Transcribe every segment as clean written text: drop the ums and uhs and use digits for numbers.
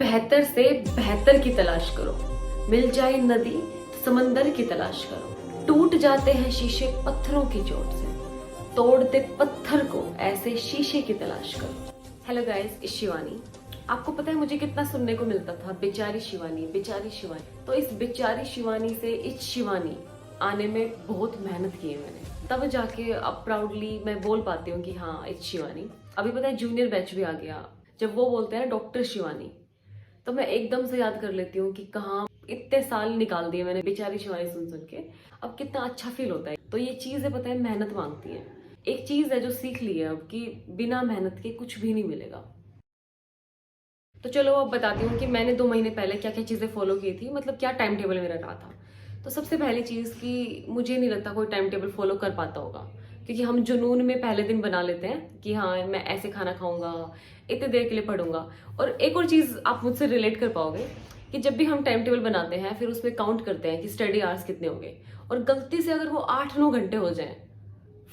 बेहतर से बेहतर की तलाश करो, मिल जाए नदी तो समंदर की तलाश करो। टूट जाते हैं शीशे पत्थरों की चोट से, तोड़ते पत्थर को ऐसे शीशे की तलाश करो। हेलो गाइस, इस शिवानी। आपको पता है मुझे कितना सुनने को मिलता था, बेचारी शिवानी, बेचारी शिवानी। तो इस बेचारी शिवानी से इस शिवानी आने में बहुत मेहनत की है मैंने, तब जाके अब प्राउडली मैं बोल पाती हूँ कि हाँ इस शिवानी। अभी पता है जूनियर बैच भी आ गया, जब वो बोलते हैं डॉक्टर शिवानी, तो मैं एकदम से याद कर लेती हूँ कि कहाँ इतने साल निकाल दिए मैंने बेचारी शिवानी सुन सुन के। अब कितना अच्छा फील होता है। तो ये चीज़ है, पता है, मेहनत मांगती है। एक चीज़ है जो सीख ली है अब कि बिना मेहनत के कुछ भी नहीं मिलेगा। तो चलो अब बताती हूँ कि मैंने 2 महीने पहले क्या क्या चीज़ें फॉलो की थी, मतलब क्या टाइम टेबल मेरा रहा था। तो सबसे पहली चीज़ कि मुझे नहीं लगता कोई टाइम टेबल फॉलो कर पाता होगा, क्योंकि हम जुनून में पहले दिन बना लेते हैं कि हाँ मैं ऐसे खाना खाऊंगा, इतने देर के लिए पढ़ूंगा। और एक और चीज़ आप मुझसे रिलेट कर पाओगे कि जब भी हम टाइम टेबल बनाते हैं फिर उसमें काउंट करते हैं कि स्टडी आवर्स कितने होंगे, और गलती से अगर वो 8-9 घंटे हो जाए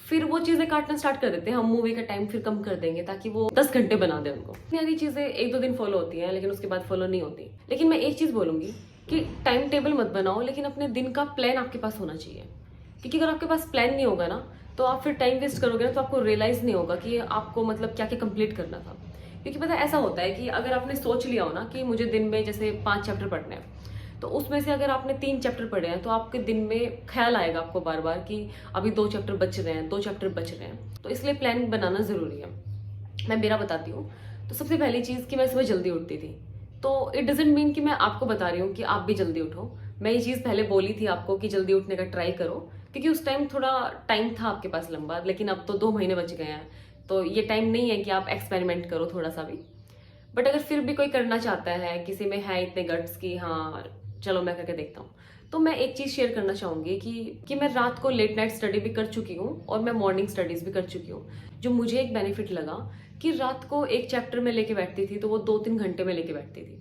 फिर वो चीजें काटना स्टार्ट कर देते हैं। हम मूवी का टाइम फिर कम कर देंगे ताकि वो 10 घंटे बना दे उनको। सारी चीजें 1-2 दिन फॉलो होती हैं, लेकिन उसके बाद फॉलो नहीं होती। लेकिन मैं एक चीज बोलूंगी कि टाइम टेबल मत बनाओ, लेकिन अपने दिन का प्लान आपके पास होना चाहिए। क्योंकि अगर आपके पास प्लान नहीं होगा ना, तो आप फिर टाइम वेस्ट करोगे ना, तो आपको रियलाइज नहीं होगा कि आपको मतलब क्या क्या कंप्लीट करना था। क्योंकि पता है ऐसा होता है कि अगर आपने सोच लिया हो ना कि मुझे दिन में जैसे 5 चैप्टर पढ़ने हैं, तो उसमें से अगर आपने 3 चैप्टर पढ़े हैं तो आपके दिन में ख्याल आएगा आपको बार बार कि अभी 2 चैप्टर बच रहे हैं, 2 चैप्टर बच रहे हैं। तो इसलिए प्लान बनाना जरूरी है। मैं मेरा बताती हूँ। तो सबसे पहली चीज कि मैं सुबह जल्दी उठती थी। तो इट डजेंट मीन कि मैं आपको बता रही हूँ कि आप भी जल्दी उठो। मैं ये चीज पहले बोली थी आपको कि जल्दी उठने का ट्राई करो, क्योंकि उस टाइम थोड़ा टाइम था आपके पास लंबा। लेकिन अब तो 2 महीने बच गए हैं, तो ये टाइम नहीं है कि आप एक्सपेरिमेंट करो थोड़ा सा भी। बट अगर फिर भी कोई करना चाहता है, किसी में है इतने गट्स कि हाँ चलो मैं करके देखता हूँ, तो मैं एक चीज शेयर करना चाहूंगी कि मैं रात को लेट नाइट स्टडी भी कर चुकी हूँ और मैं मॉर्निंग स्टडीज भी कर चुकी हूँ। जो मुझे एक बेनिफिट लगा कि रात को एक चैप्टर में लेके बैठती थी तो वो 2-3 घंटे में लेके बैठती थी,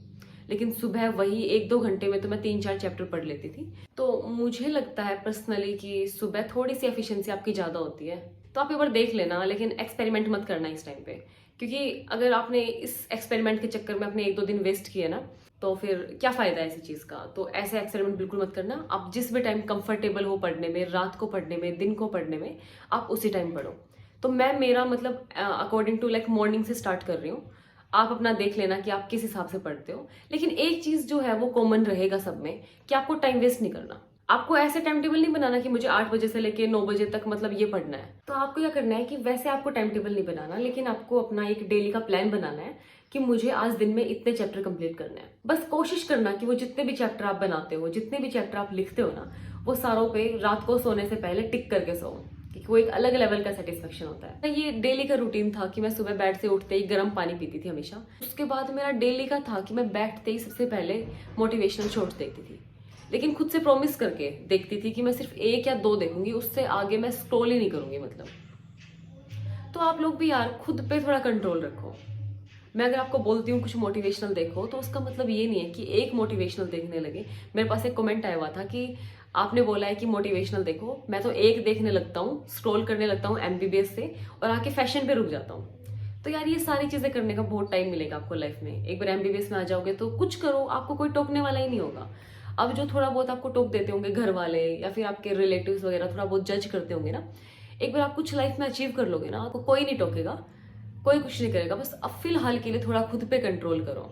लेकिन सुबह वही 1-2 घंटे में तो मैं 3-4 चैप्टर पढ़ लेती थी। तो मुझे लगता है पर्सनली कि सुबह थोड़ी सी एफिशिएंसी आपकी ज्यादा होती है। तो आप एक बार देख लेना, लेकिन एक्सपेरिमेंट मत करना इस टाइम पे, क्योंकि अगर आपने इस एक्सपेरिमेंट के चक्कर में अपने 1-2 दिन वेस्ट किए ना, तो फिर क्या फायदा है ऐसी चीज का। तो ऐसे एक्सपेरिमेंट बिल्कुल मत करना। आप जिस भी टाइम कंफर्टेबल हो पढ़ने में, रात को पढ़ने में, दिन को पढ़ने में, आप उसी टाइम पढ़ो। तो मैं मेरा मतलब अकॉर्डिंग टू लाइक मॉर्निंग से स्टार्ट कर रही हूँ। आप अपना देख लेना कि आप किस हिसाब से पढ़ते हो। लेकिन एक चीज जो है वो कॉमन रहेगा सब में, कि आपको टाइम वेस्ट नहीं करना। आपको ऐसे टाइम टेबल नहीं बनाना कि मुझे 8 बजे से लेके 9 बजे तक मतलब ये पढ़ना है। तो आपको क्या करना है कि वैसे आपको टाइम टेबल नहीं बनाना, लेकिन आपको अपना एक डेली का प्लान बनाना है कि मुझे आज दिन में इतने चैप्टर कंप्लीट करने हैं। बस कोशिश करना कि वो जितने भी चैप्टर आप बनाते हो, जितने भी चैप्टर आप लिखते हो ना, वो सारों पे रात को सोने से पहले टिक करके सो, क्योंकि वो एक अलग लेवल का सेटिस्फेक्शन होता है। ये डेली का रूटीन था कि मैं सुबह बेड से उठते ही गर्म पानी पीती थी हमेशा। उसके बाद मेरा डेली का था कि मैं बैठते ही सबसे पहले मोटिवेशनल शॉर्ट्स देखती थी, लेकिन खुद से प्रॉमिस करके देखती थी कि मैं सिर्फ 1 या 2 देखूंगी, उससे आगे मैं स्क्रॉल ही नहीं करूंगी मतलब। तो आप लोग भी यार खुद पे थोड़ा कंट्रोल रखो। मैं अगर आपको बोलती हूँ कुछ मोटिवेशनल देखो, तो उसका मतलब ये नहीं है कि एक मोटिवेशनल देखने लगे। मेरे पास एक कमेंट आया हुआ था कि आपने बोला है कि मोटिवेशनल देखो, मैं तो एक देखने लगता हूँ, स्क्रॉल करने लगता हूँ एमबीबीएस से, और आके फैशन पे रुक जाता हूँ। तो यार ये सारी चीजें करने का बहुत टाइम मिलेगा आपको लाइफ में। एक बार एमबीबीएस में आ जाओगे तो कुछ करो, आपको कोई टोकने वाला ही नहीं होगा। अब जो थोड़ा बहुत आपको टोक देते होंगे घर वाले या फिर आपके रिलेटिव्स वगैरह, थोड़ा बहुत जज करते होंगे ना, एक बार आप कुछ लाइफ में अचीव कर लोगे ना, आपको कोई नहीं टोकेगा, कोई कुछ नहीं करेगा। बस अब फिलहाल के लिए थोड़ा खुद पे कंट्रोल करो।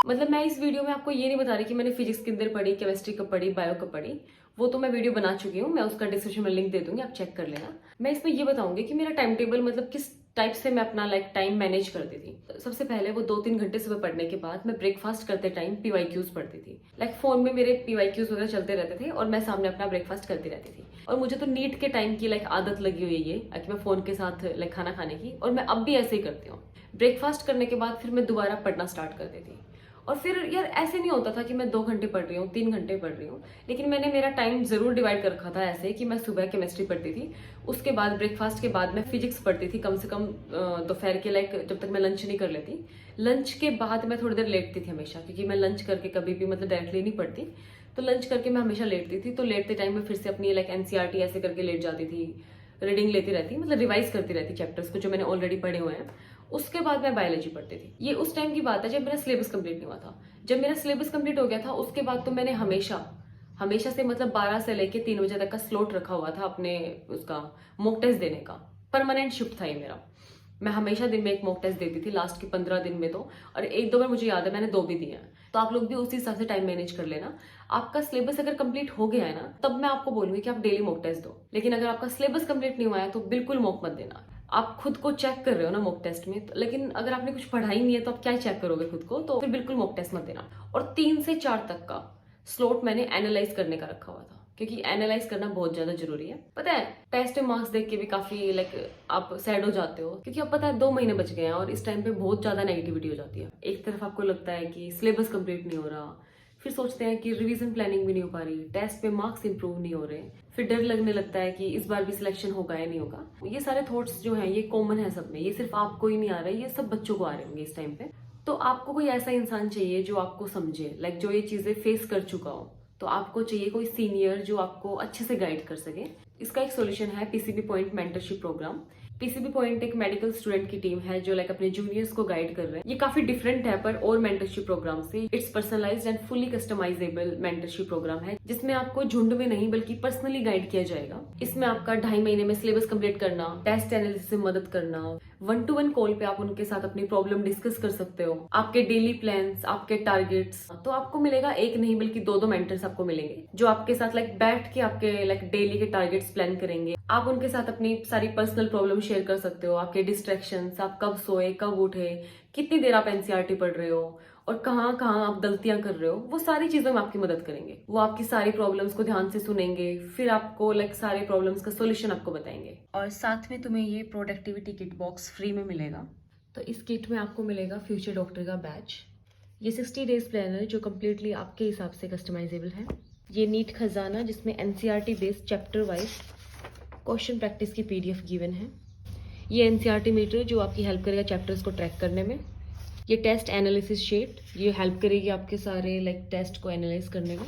मतलब मैं इस वीडियो में आपको ये नहीं बता रही कि मैंने फिजिक्स कितनी पढ़ी, केमिस्ट्री कब पढ़ी, बायो कब पढ़ी। वो तो मैं वीडियो बना चुकी हूँ, मैं उसका डिस्क्रिप्शन में लिंक दे दूंगी, आप चेक कर लेना। मैं इसमें ये बताऊंगी कि मेरा टाइम टेबल मतलब किस टाइप से मैं अपना लाइक टाइम मैनेज करती थी। सबसे पहले वो 2-3 घंटे सुबह पढ़ने के बाद मैं ब्रेकफास्ट करते टाइम पीवाईक्यूज पढ़ती थी। लाइक फोन में मेरे पीवाईक्यूज वगैरह चलते रहते थे और मैं सामने अपना ब्रेकफास्ट करती रहती थी। और मुझे तो नीट के टाइम की लाइक आदत लगी हुई है ये कि मैं फोन के साथ लाइक खाना खाने की, और मैं अब भी ऐसे ही करती हूँ। ब्रेकफास्ट करने के बाद फिर मैं दोबारा पढ़ना स्टार्ट कर देती। और फिर यार ऐसे नहीं होता था कि मैं 2 घंटे पढ़ रही हूँ, 3 घंटे पढ़ रही हूँ, लेकिन मैंने मेरा टाइम जरूर डिवाइड कर रखा था ऐसे कि मैं सुबह केमिस्ट्री पढ़ती थी, उसके बाद ब्रेकफास्ट के बाद मैं फिजिक्स पढ़ती थी कम से कम दोपहर के लाइक जब तक मैं लंच नहीं कर लेती। लंच के बाद मैं थोड़ी देर लेटती थी हमेशा, क्योंकि मैं लंच करके कभी भी मतलब डायरेक्टली नहीं पढ़ती। तो लंच करके मैं हमेशा लेटती थी, तो लेटते टाइम में फिर से अपनी लाइक एनसीईआरटी ऐसे करके लेट जाती थी, रीडिंग लेती रहती, मतलब रिवाइज करती रहती चैप्टर्स को जो मैंने ऑलरेडी पढ़े हुए हैं। उसके बाद मैं बायोलॉजी पढ़ती थी। ये उस टाइम की बात है जब मेरा सिलेबस कंप्लीट नहीं हुआ था। जब मेरा सिलेबस कंप्लीट हो गया था उसके बाद तो मैंने हमेशा से मतलब 12 से लेके 3 बजे तक का स्लॉट रखा हुआ था अपने उसका मॉक टेस्ट देने का। परमानेंट शिफ्ट था ये मेरा। मैं हमेशा दिन में एक मॉक टेस्ट देती थी लास्ट के 15 दिन में तो, और एक दो बार मुझे याद है मैंने 2 भी दिए हैं। तो आप लोग भी उसी हिसाब से टाइम मैनेज कर लेना। आपका सिलेबस अगर कंप्लीट हो गया है ना, तब मैं आपको बोलूंगी कि आप डेली मॉक टेस्ट दो। लेकिन अगर आपका सिलेबस कंप्लीट नहीं हुआ है तो बिल्कुल मॉक मत देना। आप खुद को चेक कर रहे हो ना मॉक टेस्ट में, लेकिन अगर आपने कुछ पढ़ा ही नहीं है तो आप क्या चेक करोगे खुद को, तो फिर बिल्कुल मॉक टेस्ट मत देना। और 3 से 4 तक का स्लॉट मैंने एनालाइज करने का रखा हुआ था, क्योंकि एनालाइज करना बहुत ज्यादा जरूरी है। पता है टेस्ट में मार्क्स देख के भी काफी आप सैड हो जाते हो, क्योंकि अब पता है 2 महीने बच गए हैं और इस टाइम पे बहुत ज्यादा नेगेटिविटी हो जाती है। एक तरफ आपको लगता है कि सिलेबस कंप्लीट नहीं हो रहा, फिर सोचते हैं कि रिवीजन प्लानिंग भी नहीं हो पा रही, टेस्ट पे मार्क्स इंप्रूव नहीं हो रहे, फिर डर लगने लगता है कि इस बार भी सिलेक्शन होगा या नहीं होगा। ये सारे थॉट्स जो हैं ये कॉमन है सब में, ये सिर्फ आपको ही नहीं आ रहा है, ये सब बच्चों को आ रहे होंगे इस टाइम पे। तो आपको कोई ऐसा इंसान चाहिए जो आपको समझे, जो ये चीजें फेस कर चुका हो। तो आपको चाहिए कोई सीनियर जो आपको अच्छे से गाइड कर सके। इसका एक सोल्यूशन है PCB point mentorship programme. PCB point एक मेडिकल स्टूडेंट की टीम है जो अपने जूनियर्स को गाइड कर रहे हैं। ये काफी डिफरेंट है पर और मेंटरशिप प्रोग्राम से। It's personalised and fully customisable mentorship programme है, जिसमें आपको झुंड में नहीं बल्कि पर्सनली गाइड किया जाएगा। इसमें आपका 2.5 महीने में सिलेबस कंप्लीट करना, टेस्ट एनालिसिस में मदद करना, 1-to-1 कॉल पे आप उनके साथ अपनी प्रॉब्लम डिस्कस कर सकते हो, आपके डेली प्लान्स, आपके टारगेट्स। तो आपको मिलेगा एक नहीं बल्कि 2 मेंटर्स आपको मिलेंगे जो आपके साथ बैठ के आपके डेली के टारगेट्स प्लान करेंगे। आप उनके साथ अपनी सारी पर्सनल प्रॉब्लम शेयर कर सकते हो, आपके डिस्ट्रैक्शंस, आप कब सोए, कब उठे, कितनी देर आप एनसीईआरटी पढ़ रहे हो और कहाँ कहाँ आप गलतियां कर रहे हो, वो सारी चीजों में आपकी मदद करेंगे। वो आपकी सारी प्रॉब्लम्स को ध्यान से सुनेंगे, फिर आपको सारे प्रॉब्लम्स का सोल्यूशन आपको बताएंगे। और साथ में तुम्हें ये प्रोडक्टिविटी किट बॉक्स फ्री में मिलेगा। तो इस किट में आपको मिलेगा फ्यूचर डॉक्टर का बैच, ये 60 डेज प्लानर जो कम्प्लीटली आपके हिसाब से कस्टमाइजेबल है, ये नीट खजाना जिसमें NCERT based chapter wise question practice की पीडीएफ गिवन है, ये एनसीईआरटी मीटर जो आपकी हेल्प करेगा चैप्टर्स को ट्रैक करने में, ये टेस्ट एनालिसिस शीट ये हेल्प करेगी आपके सारे टेस्ट को एनालाइज करने में,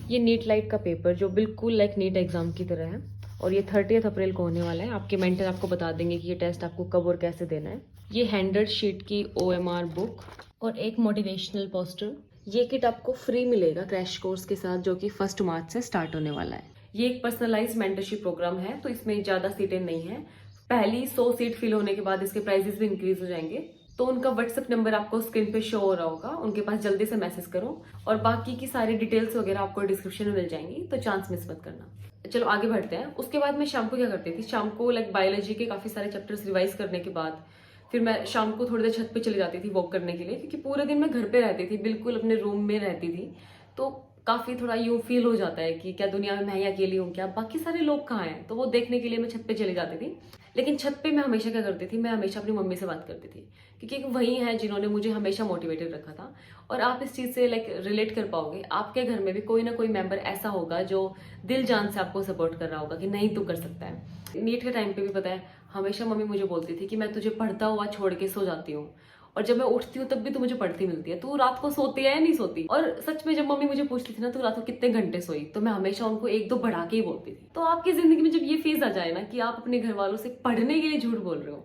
ये नीट लाइट का पेपर जो बिल्कुल नीट एग्जाम की तरह है और ये 30 अप्रैल को होने वाला है। आपके मेंटर आपको बता देंगे कि ये टेस्ट आपको कब और कैसे देना है। ये हैंडेड शीट की OMR बुक और एक मोटिवेशनल पोस्टर। ये किट आपको फ्री मिलेगा क्रैश कोर्स के साथ जो कि 1 मार्च से स्टार्ट होने वाला है। ये एक पर्सनलाइज्ड मेंटरशिप प्रोग्राम है, तो इसमें ज्यादा सीटें नहीं है। पहली 100 सीट फिल होने के बाद इसके प्राइसेस भी इंक्रीज हो जाएंगे। तो उनका व्हाट्सएप नंबर आपको स्क्रीन पे शो हो रहा होगा, उनके पास जल्दी से मैसेज करो और बाकी की सारी डिटेल्स वगैरह आपको डिस्क्रिप्शन में मिल जाएंगी, तो चांस मिस मत करना। चलो आगे बढ़ते हैं। उसके बाद मैं शाम को क्या करती थी, शाम को बायोलॉजी के काफी सारे चैप्टर्स रिवाइज करने के बाद फिर मैं शाम को थोड़ी देर छत पे चली जाती थी वॉक करने के लिए, क्योंकि पूरे दिन मैं घर पे रहती थी, बिल्कुल अपने रूम में रहती थी। तो काफी थोड़ा यूं फील हो जाता है कि क्या दुनिया में मैं ही अकेली हूँ, क्या बाकी सारे लोग कहाँ हैं। तो वो देखने के लिए मैं छत पे चली जाती थी। लेकिन छत पे मैं हमेशा क्या करती थी, मैं हमेशा अपनी मम्मी से बात करती थी, क्योंकि वही है जिन्होंने मुझे हमेशा मोटिवेटेड रखा था। और आप इस चीज से रिलेट कर पाओगे, आपके घर में भी कोई ना कोई मेंबर ऐसा होगा जो दिल जान से आपको सपोर्ट कर रहा होगा कि नहीं तू कर सकता है। नीट के टाइम पे भी पता है हमेशा मम्मी मुझे बोलती थी कि मैं तुझे पढ़ता हुआ छोड़ के सो जाती हूँ, और जब मैं उठती हूँ तब भी तू मुझे पढ़ती मिलती है, तू रात को सोती है या नहीं सोती। और सच में जब मम्मी मुझे पूछती थी ना तू रात को कितने घंटे सोई, तो मैं हमेशा उनको 1-2 बढ़ा के ही बोलती थी। तो आपकी जिंदगी में जब ये फेज आ जाए ना कि आप अपने घर वालों से पढ़ने के लिए झूठ बोल रहे हो,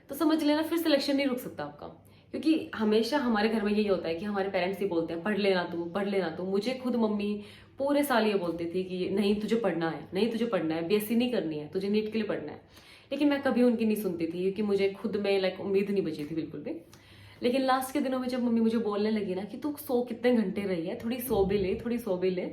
तो समझ लेना फिर सिलेक्शन नहीं रुक सकता आपका। क्योंकि हमेशा हमारे घर में यही होता है कि हमारे पेरेंट्स ही बोलते हैं पढ़ लेना तू, पढ़ लेना तू। मुझे खुद मम्मी पूरे साल ये बोलती थी कि नहीं तुझे पढ़ना है, नहीं तुझे पढ़ना है, बीएससी नहीं करनी है, तुझे नीट के लिए पढ़ना है। लेकिन मैं कभी उनकी नहीं सुनती थी, क्योंकि मुझे खुद में उम्मीद नहीं बची थी बिल्कुल भी। लेकिन लास्ट के दिनों में जब मम्मी मुझे बोलने लगी ना कि तू सो कितने घंटे रही है, थोड़ी सो भी ले, थोड़ी सो भी ले,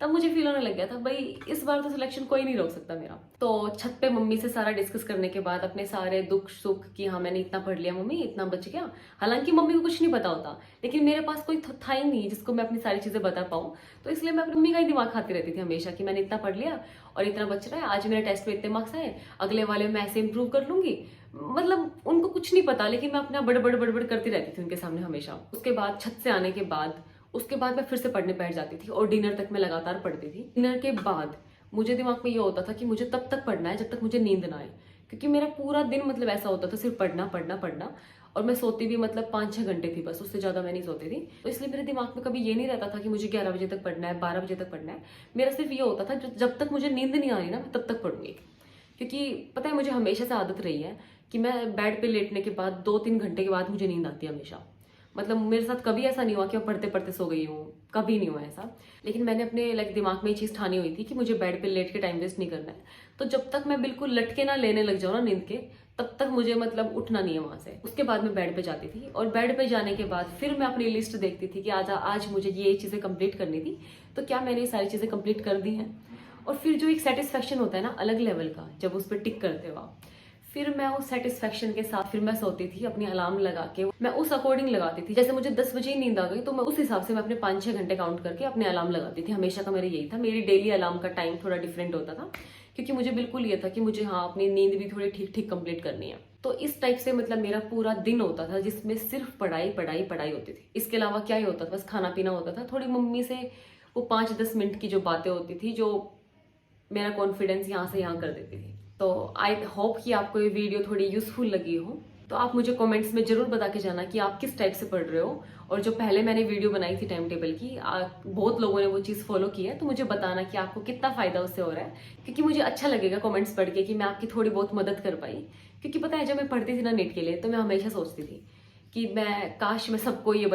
तब मुझे फील होने लग गया था भाई इस बार तो सिलेक्शन कोई नहीं रोक सकता मेरा। तो छत पे मम्मी से सारा डिस्कस करने के बाद अपने सारे दुख सुख कि हाँ मैंने इतना पढ़ लिया मम्मी, इतना बच गया। हालांकि मम्मी को कुछ नहीं पता होता, लेकिन मेरे पास कोई था ही नहीं जिसको मैं अपनी सारी चीजें बता पाऊँ। तो इसलिए मैं अपनी मम्मी का ही दिमाग खाती रहती थी हमेशा कि मैंने इतना पढ़ लिया और इतना बच रहा है, आज मेरे टेस्ट में इतने मार्क्स आए, अगले वाले में ऐसे इंप्रूव कर लूंगी। उनको कुछ नहीं पता, लेकिन मैं अपना बड़बड़ करती रहती थी उनके सामने हमेशा। उसके बाद छत से आने के बाद उसके बाद मैं फिर से पढ़ने बैठ जाती थी और डिनर तक मैं लगातार पढ़ती थी। डिनर के बाद मुझे दिमाग में ये होता था कि मुझे तब तक पढ़ना है जब तक मुझे नींद ना आए, क्योंकि मेरा पूरा दिन ऐसा होता था सिर्फ पढ़ना पढ़ना पढ़ना। और मैं सोती भी 5-6 घंटे थी बस, उससे ज्यादा मैं नहीं सोती थी। तो इसलिए मेरे दिमाग में कभी ये नहीं रहता था कि मुझे 11 बजे तक पढ़ना है, 12 बजे तक पढ़ना है। मेरा सिर्फ ये होता था जब तक मुझे नींद नहीं आ रही ना मैं तब तक पढ़ूंगी। क्योंकि पता है मुझे हमेशा से आदत रही है कि मैं बेड पे लेटने के बाद 2-3 घंटे के बाद मुझे नींद आती है हमेशा। मतलब मेरे साथ कभी ऐसा नहीं हुआ कि मैं पढ़ते पढ़ते सो गई हूँ, कभी नहीं हुआ ऐसा। लेकिन मैंने अपने दिमाग में ये चीज़ ठानी हुई थी कि मुझे बेड पे लेट के टाइम वेस्ट नहीं करना है। तो जब तक मैं बिल्कुल लटके ना लेने लग जाऊँ ना नींद के, तब तक मुझे उठना नहीं है वहां से। उसके बाद मैं बेड पे जाती थी और बेड पे जाने के बाद फिर मैं अपनी लिस्ट देखती थी कि आज मुझे ये चीज़ें कंप्लीट करनी थी, तो क्या मैंने ये सारी चीज़ें कंप्लीट कर दी हैं। और फिर जो एक सेटिस्फेक्शन होता है ना अलग लेवल का, जब उस पर टिक करते हो आप, फिर मैं उस सेटिस्फेक्शन के साथ फिर मैं सोती थी अपनी अलार्म लगा के। मैं उस अकॉर्डिंग लगाती थी, जैसे मुझे 10 बजे ही नींद आ गई तो मैं उस हिसाब से मैं अपने 5-6 घंटे काउंट करके अपने अलार्म लगाती थी। हमेशा का मेरा यही था। मेरी डेली अलार्म का टाइम थोड़ा डिफरेंट होता था, क्योंकि मुझे बिल्कुल ये था कि मुझे अपनी नींद भी थोड़ी ठीक ठीक कंप्लीट करनी है। तो इस टाइप से मेरा पूरा दिन होता था जिसमें सिर्फ पढ़ाई पढ़ाई पढ़ाई होती थी। इसके अलावा क्या ही होता था, बस खाना पीना होता था, थोड़ी मम्मी से वो 5-10 मिनट की जो बातें होती थी जो मेरा कॉन्फिडेंस यहाँ से यहाँ कर देती थी। तो आई होप कि आपको ये वीडियो थोड़ी यूजफुल लगी हो। तो आप मुझे कमेंट्स में जरूर बता के जाना कि आप किस टाइप से पढ़ रहे हो। और जो पहले मैंने वीडियो बनाई थी टाइम टेबल की, बहुत लोगों ने वो चीज़ फॉलो की है, तो मुझे बताना कि आपको कितना फ़ायदा उससे हो रहा है, क्योंकि मुझे अच्छा लगेगा कमेंट्स पढ़ के कि मैं आपकी थोड़ी बहुत मदद कर पाई। क्योंकि पता है, जब मैं पढ़ती थी ना नेट के लिए, तो मैं हमेशा सोचती थी कि काश मैं सबको ये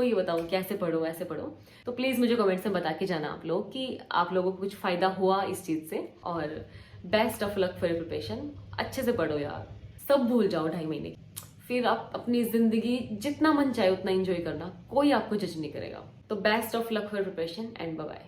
बताऊं कैसे पढ़ो ऐसे पढ़ो। तो प्लीज़ मुझे कमेंट्स में बता के जाना आप लोग कि आप लोगों को कुछ फ़ायदा हुआ इस चीज़ से। और best of luck for preparation. अच्छे से पढ़ो यार, सब भूल जाओ 2.5 महीने, फिर आप अपनी जिंदगी जितना मन चाहे उतना एंजॉय करना, कोई आपको जज नहीं करेगा। तो best of luck for preparation and bye bye.